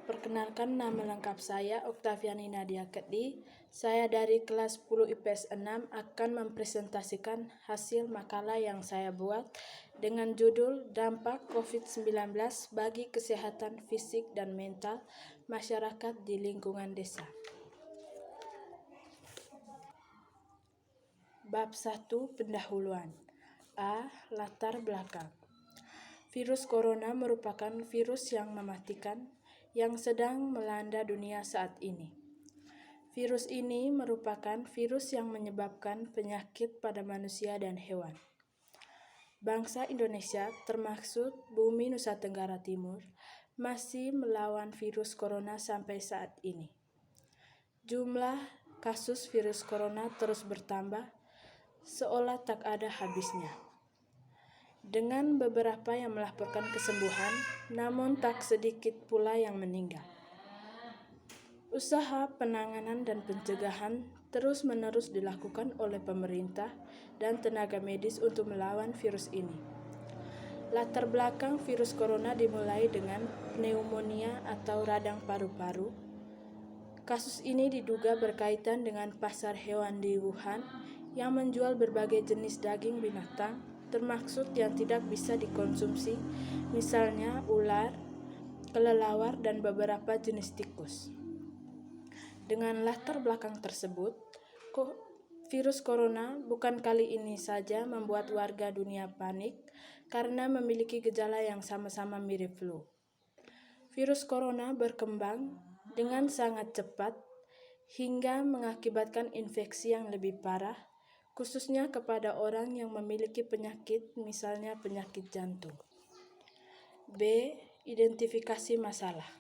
Perkenalkan, nama lengkap saya Oktaviani Nadia Keddi. Saya dari kelas 10 IPS 6 akan mempresentasikan hasil makalah yang saya buat dengan judul Dampak COVID-19 bagi Kesehatan Fisik dan Mental Masyarakat di Lingkungan Desa. Bab 1, Pendahuluan. A. Latar belakang. Virus corona merupakan virus yang mematikan yang sedang melanda dunia saat ini. Virus ini merupakan virus yang menyebabkan penyakit pada manusia dan hewan. Bangsa Indonesia, termasuk bumi Nusa Tenggara Timur, masih melawan virus corona sampai saat ini. Jumlah kasus virus corona terus bertambah, seolah tak ada habisnya. Dengan beberapa yang melaporkan kesembuhan, namun tak sedikit pula yang meninggal. Usaha penanganan dan pencegahan terus-menerus dilakukan oleh pemerintah dan tenaga medis untuk melawan virus ini. Latar belakang virus corona dimulai dengan pneumonia atau radang paru-paru. Kasus ini diduga berkaitan dengan pasar hewan di Wuhan yang menjual berbagai jenis daging binatang, termasuk yang tidak bisa dikonsumsi, misalnya ular, kelelawar, dan beberapa jenis tikus. Dengan latar belakang tersebut, virus corona bukan kali ini saja membuat warga dunia panik karena memiliki gejala yang sama-sama mirip flu. Virus corona berkembang dengan sangat cepat hingga mengakibatkan infeksi yang lebih parah, khususnya kepada orang yang memiliki penyakit, misalnya penyakit jantung. B. Identifikasi masalah.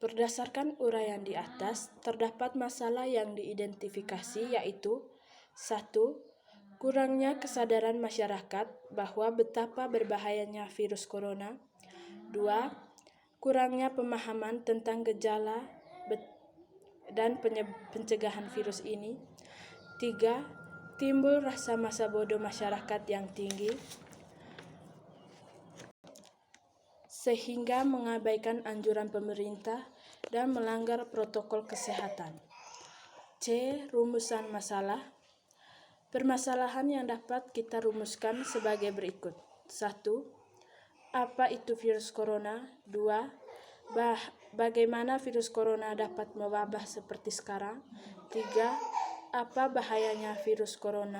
Berdasarkan uraian di atas, terdapat masalah yang diidentifikasi yaitu 1. Kurangnya kesadaran masyarakat bahwa betapa berbahayanya virus corona. 2. Kurangnya pemahaman tentang gejala dan pencegahan virus ini. 3. Timbul rasa masa bodoh masyarakat yang tinggi, sehingga mengabaikan anjuran pemerintah dan melanggar protokol kesehatan. C. Rumusan masalah. Permasalahan yang dapat kita rumuskan sebagai berikut. 1. Apa itu virus corona? 2. Bagaimana virus corona dapat mewabah seperti sekarang? 3. Apa bahayanya virus corona?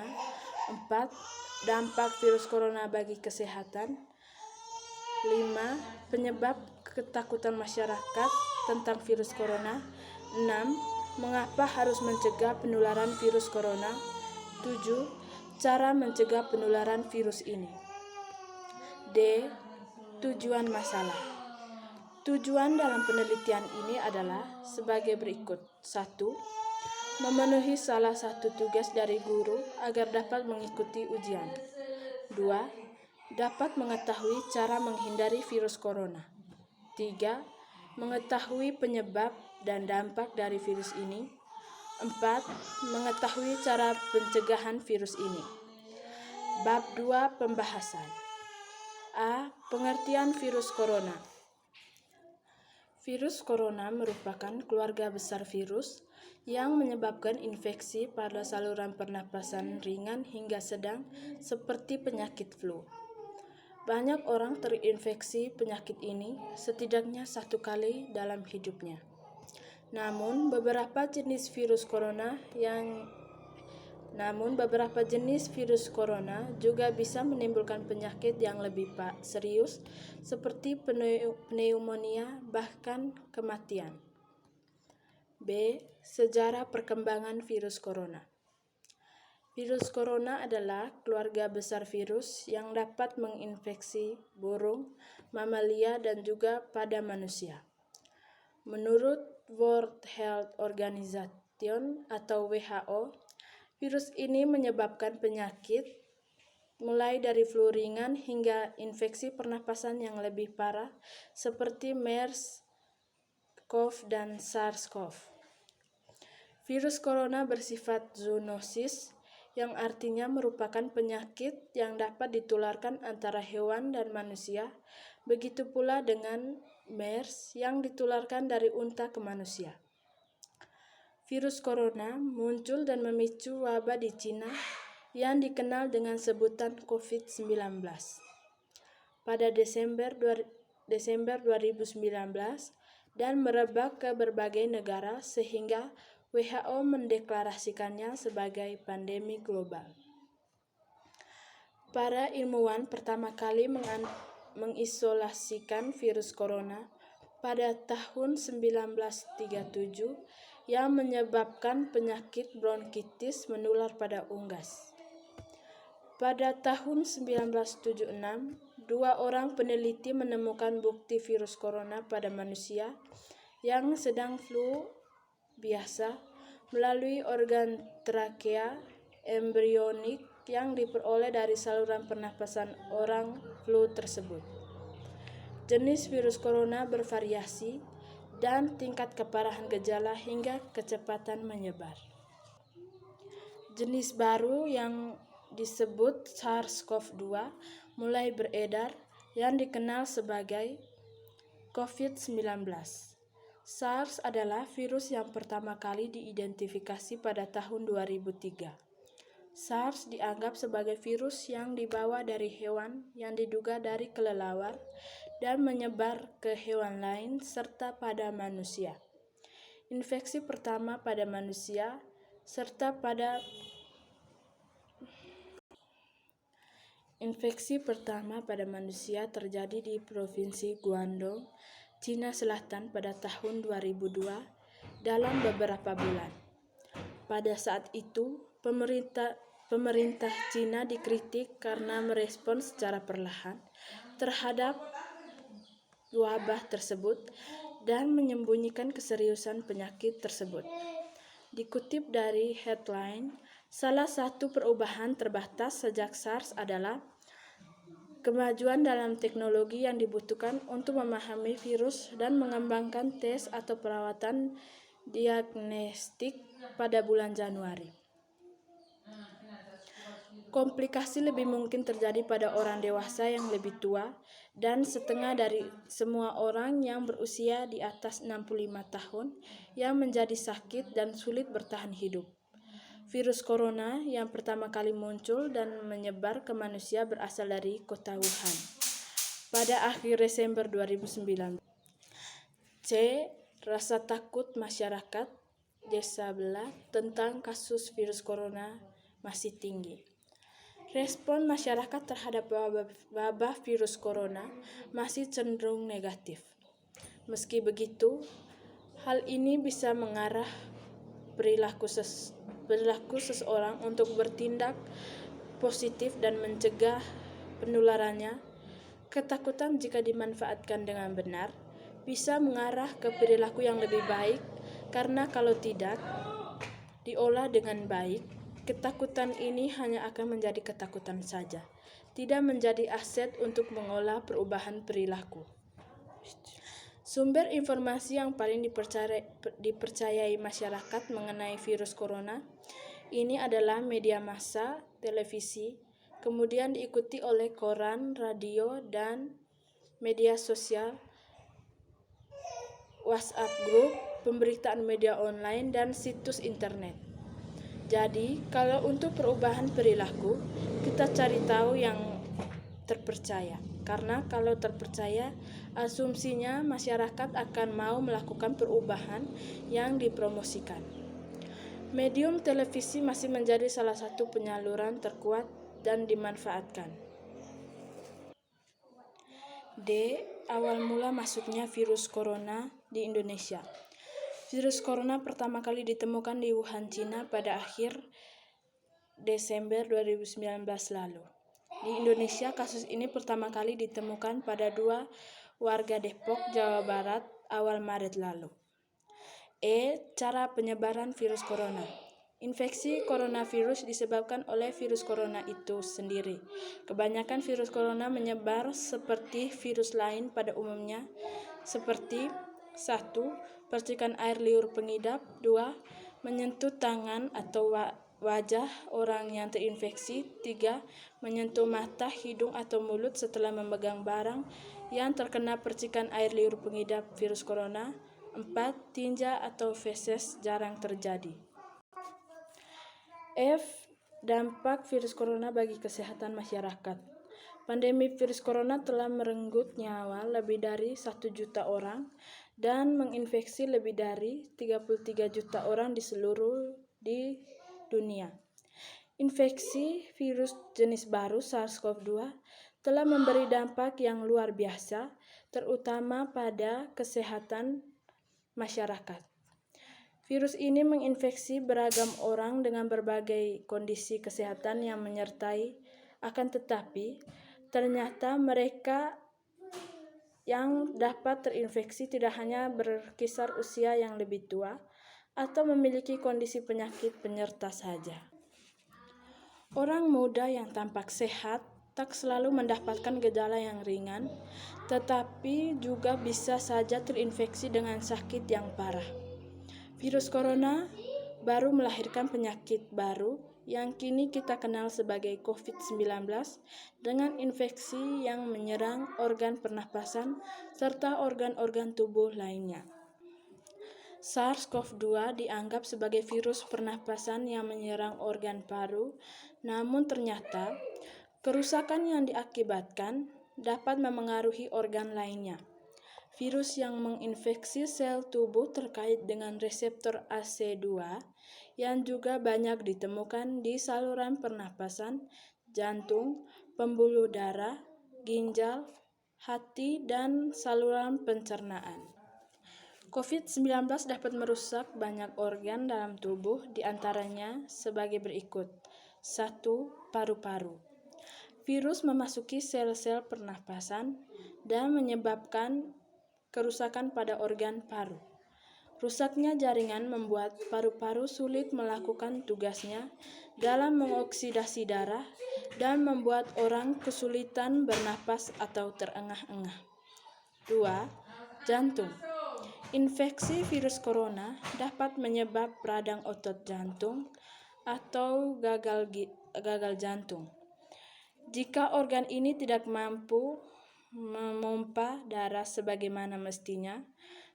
4. Dampak virus corona bagi kesehatan. 5. Penyebab ketakutan masyarakat tentang virus corona. 6. Mengapa harus mencegah penularan virus corona. 7. Cara mencegah penularan virus ini. D. Tujuan masalah. Tujuan dalam penelitian ini adalah sebagai berikut. 1. Memenuhi salah satu tugas dari guru agar dapat mengikuti ujian. 2. Dapat mengetahui cara menghindari virus corona. 3. Mengetahui penyebab dan dampak dari virus ini. 4. Mengetahui cara pencegahan virus ini. Bab 2, Pembahasan. A. Pengertian virus corona. Virus corona merupakan keluarga besar virus yang menyebabkan infeksi pada saluran pernapasan ringan hingga sedang seperti penyakit flu. Banyak orang terinfeksi penyakit ini setidaknya 1 kali dalam hidupnya. Namun beberapa jenis virus corona juga bisa menimbulkan penyakit yang lebih serius seperti pneumonia, bahkan kematian. B. Sejarah perkembangan virus corona. Virus corona adalah keluarga besar virus yang dapat menginfeksi burung, mamalia, dan juga pada manusia. Menurut World Health Organization atau WHO, virus ini menyebabkan penyakit mulai dari flu ringan hingga infeksi pernapasan yang lebih parah seperti MERS-CoV dan SARS-CoV. Virus corona bersifat zoonosis, yang artinya merupakan penyakit yang dapat ditularkan antara hewan dan manusia, begitu pula dengan MERS yang ditularkan dari unta ke manusia. Virus corona muncul dan memicu wabah di Cina yang dikenal dengan sebutan COVID-19. Pada Desember 2019 dan merebak ke berbagai negara sehingga WHO mendeklarasikannya sebagai pandemi global. Para ilmuwan pertama kali mengisolasikan virus corona pada tahun 1937 yang menyebabkan penyakit bronkitis menular pada unggas. Pada tahun 1976, 2 orang peneliti menemukan bukti virus corona pada manusia yang sedang flu biasa melalui organ trakea embrionik yang diperoleh dari saluran pernapasan orang flu tersebut. Jenis virus corona bervariasi dan tingkat keparahan gejala hingga kecepatan menyebar. Jenis baru yang disebut SARS-CoV-2 mulai beredar yang dikenal sebagai COVID-19. SARS adalah virus yang pertama kali diidentifikasi pada tahun 2003. SARS dianggap sebagai virus yang dibawa dari hewan yang diduga dari kelelawar dan menyebar ke hewan lain serta pada manusia. Infeksi pertama pada manusia terjadi di Provinsi Guangdong, Cina Selatan pada tahun 2002 dalam beberapa bulan. Pada saat itu, pemerintah Cina dikritik karena merespon secara perlahan terhadap wabah tersebut dan menyembunyikan keseriusan penyakit tersebut. Dikutip dari headline, salah satu perubahan terbatas sejak SARS adalah kemajuan dalam teknologi yang dibutuhkan untuk memahami virus dan mengembangkan tes atau perawatan diagnostik pada bulan Januari. Komplikasi lebih mungkin terjadi pada orang dewasa yang lebih tua dan setengah dari semua orang yang berusia di atas 65 tahun yang menjadi sakit dan sulit bertahan hidup. Virus corona yang pertama kali muncul dan menyebar ke manusia berasal dari kota Wuhan pada akhir Desember 2009. Rasa takut masyarakat desa belah tentang kasus virus corona masih tinggi. Respon masyarakat terhadap wabah virus corona masih cenderung negatif. Meski begitu, hal ini bisa mengarah perilaku seseorang untuk bertindak positif dan mencegah penularannya. Ketakutan jika dimanfaatkan dengan benar bisa mengarah ke perilaku yang lebih baik, karena kalau tidak diolah dengan baik, ketakutan ini hanya akan menjadi ketakutan saja, tidak menjadi aset untuk mengolah perubahan perilaku. Sumber informasi yang paling dipercayai masyarakat mengenai virus corona ini adalah media massa, televisi, kemudian diikuti oleh koran, radio, dan media sosial, WhatsApp group, pemberitaan media online, dan situs internet. Jadi, kalau untuk perubahan perilaku, kita cari tahu yang terpercaya. Karena kalau terpercaya, asumsinya masyarakat akan mau melakukan perubahan yang dipromosikan. Medium televisi masih menjadi salah satu penyaluran terkuat dan dimanfaatkan. Awal mula masuknya virus corona di Indonesia. Virus corona pertama kali ditemukan di Wuhan, Cina pada akhir Desember 2019 lalu. Di Indonesia, kasus ini pertama kali ditemukan pada 2 warga Depok, Jawa Barat awal Maret lalu. Cara penyebaran virus corona. Infeksi coronavirus disebabkan oleh virus corona itu sendiri. Kebanyakan virus corona menyebar seperti virus lain pada umumnya, seperti 1. Percikan air liur pengidap. 2. Menyentuh tangan atau wajah orang yang terinfeksi. 3. Menyentuh mata, hidung, atau mulut setelah memegang barang yang terkena percikan air liur pengidap virus corona. 4. Tinja atau feses jarang terjadi. F. Dampak virus corona bagi kesehatan masyarakat. Pandemi virus corona telah merenggut nyawa lebih dari 1 juta orang dan menginfeksi lebih dari 33 juta orang di seluruh dunia. Infeksi virus jenis baru SARS-CoV-2 telah memberi dampak yang luar biasa, terutama pada kesehatan masyarakat. Virus ini menginfeksi beragam orang dengan berbagai kondisi kesehatan yang menyertai, akan tetapi ternyata mereka yang dapat terinfeksi tidak hanya berkisar usia yang lebih tua atau memiliki kondisi penyakit penyerta saja. Orang muda yang tampak sehat tak selalu mendapatkan gejala yang ringan, tetapi juga bisa saja terinfeksi dengan sakit yang parah. Virus corona baru melahirkan penyakit baru yang kini kita kenal sebagai COVID-19 dengan infeksi yang menyerang organ pernapasan serta organ-organ tubuh lainnya. SARS-CoV-2 dianggap sebagai virus pernapasan yang menyerang organ paru, namun ternyata kerusakan yang diakibatkan dapat memengaruhi organ lainnya. Virus yang menginfeksi sel tubuh terkait dengan reseptor AC2 yang juga banyak ditemukan di saluran pernapasan, jantung, pembuluh darah, ginjal, hati, dan saluran pencernaan. COVID-19 dapat merusak banyak organ dalam tubuh, diantaranya sebagai berikut. 1. Paru-paru. Virus memasuki sel-sel pernapasan dan menyebabkan kerusakan pada organ paru. Rusaknya jaringan membuat paru-paru sulit melakukan tugasnya dalam mengoksidasi darah dan membuat orang kesulitan bernapas atau terengah-engah. 2. Jantung. Infeksi virus corona dapat menyebab radang otot jantung atau gagal jantung. Jika organ ini tidak mampu memompa darah sebagaimana mestinya,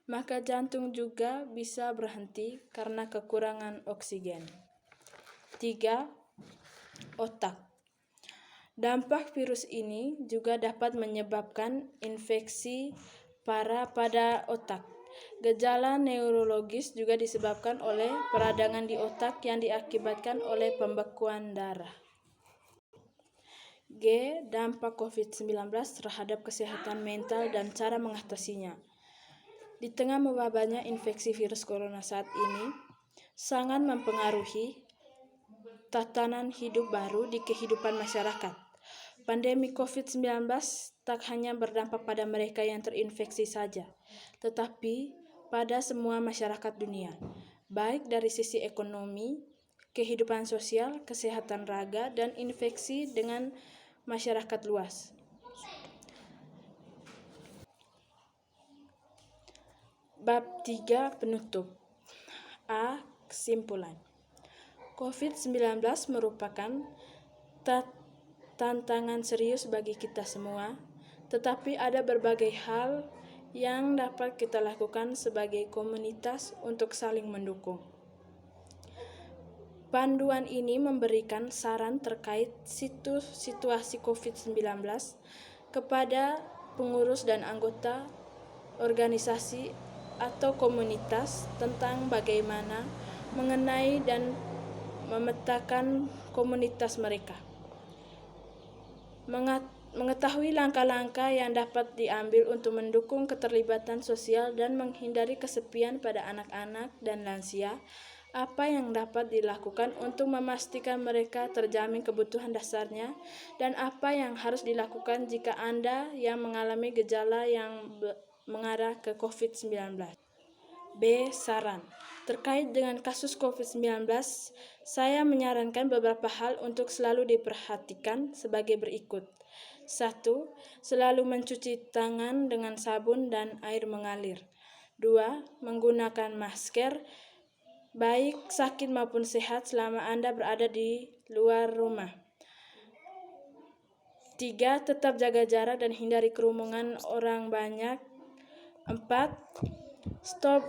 maka jantung juga bisa berhenti karena kekurangan oksigen. 3. Otak. Dampak virus ini juga dapat menyebabkan infeksi parah pada otak. Gejala neurologis juga disebabkan oleh peradangan di otak yang diakibatkan oleh pembekuan darah. G. Dampak COVID-19 terhadap kesehatan mental dan cara mengatasinya. Di tengah mewabahnya infeksi virus corona saat ini, sangat mempengaruhi tatanan hidup baru di kehidupan masyarakat. Pandemi COVID-19 tak hanya berdampak pada mereka yang terinfeksi saja, tetapi pada semua masyarakat dunia, baik dari sisi ekonomi, kehidupan sosial, kesehatan raga, dan infeksi dengan masyarakat luas. Bab 3 penutup. A. Kesimpulan. COVID-19 merupakan tantangan serius bagi kita semua, tetapi ada berbagai hal yang dapat kita lakukan sebagai komunitas untuk saling mendukung. Panduan ini memberikan saran terkait situasi COVID-19 kepada pengurus dan anggota organisasi atau komunitas tentang bagaimana mengenai dan memetakan komunitas mereka. Mengetahui langkah-langkah yang dapat diambil untuk mendukung keterlibatan sosial dan menghindari kesepian pada anak-anak dan lansia, apa yang dapat dilakukan untuk memastikan mereka terjamin kebutuhan dasarnya, dan apa yang harus dilakukan jika Anda yang mengalami gejala yang mengarah ke COVID-19. B. Saran. Terkait dengan kasus COVID-19, saya menyarankan beberapa hal untuk selalu diperhatikan sebagai berikut. 1. Selalu mencuci tangan dengan sabun dan air mengalir. 2. Menggunakan masker, baik sakit maupun sehat selama Anda berada di luar rumah. 3. Tetap jaga jarak dan hindari kerumunan orang banyak. 4. Stop